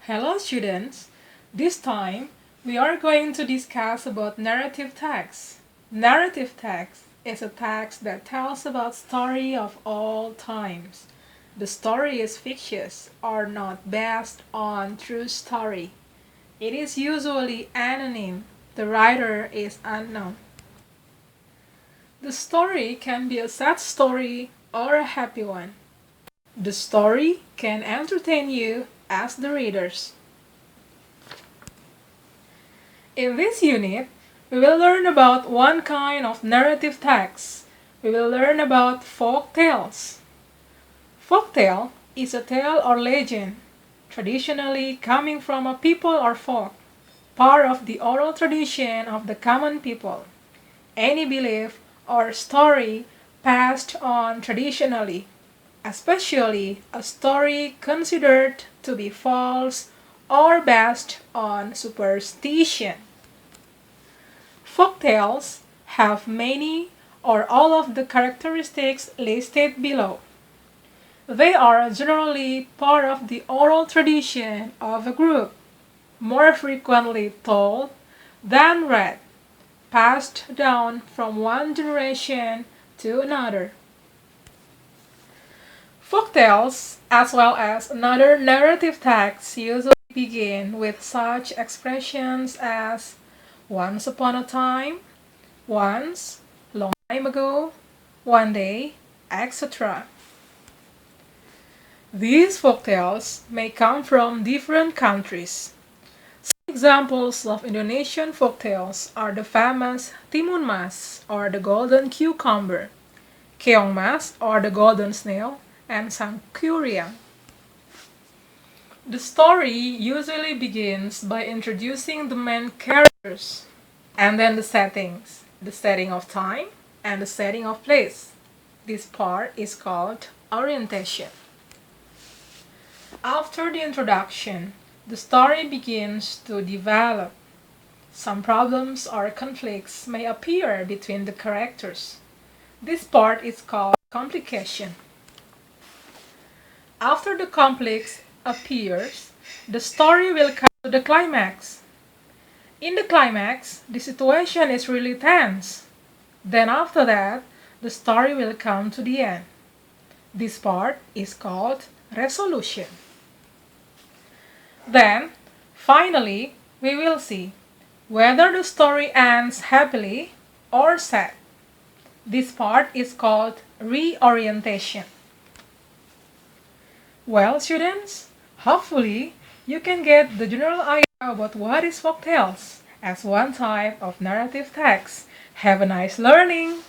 Hello students, this time we are going to discuss about narrative text. Narrative text is a text that tells about story of all times. The story is fictitious or not based on true story. It is usually anonym. The writer is unknown. The story can be a sad story or a happy one. The story can entertain you as the readers. In this unit, we will learn about one kind of narrative text. We will learn about folk tales. Folk tale is a tale or legend, traditionally coming from a people or folk, part of the oral tradition of the common people. Any belief or story passed on traditionally, especially a story considered to be false or based on superstition. Folktales have many or all of the characteristics listed below. They are generally part of the oral tradition of a group, more frequently told than read, passed down from one generation to another. Folktales, as well as another narrative texts, usually begin with such expressions as once upon a time, once, long time ago, one day, etc. These folktales may come from different countries. Some examples of Indonesian folktales are the famous Timun Mas or the golden cucumber, Keong Mas or the golden snail, and Sangkuriang. The story usually begins by introducing the main characters and then the setting of time and the setting of place. This part is called orientation. After the introduction, the story begins to develop. Some problems or conflicts may appear between the characters. This part is called complication. After the conflict appears, the story will come to the climax. In the climax, the situation is really tense. Then after that, the story will come to the end. This part is called resolution. Then, finally, we will see whether the story ends happily or sad. This part is called reorientation. Well, students, hopefully you can get the general idea about what is folktales as one type of narrative text. Have a nice learning!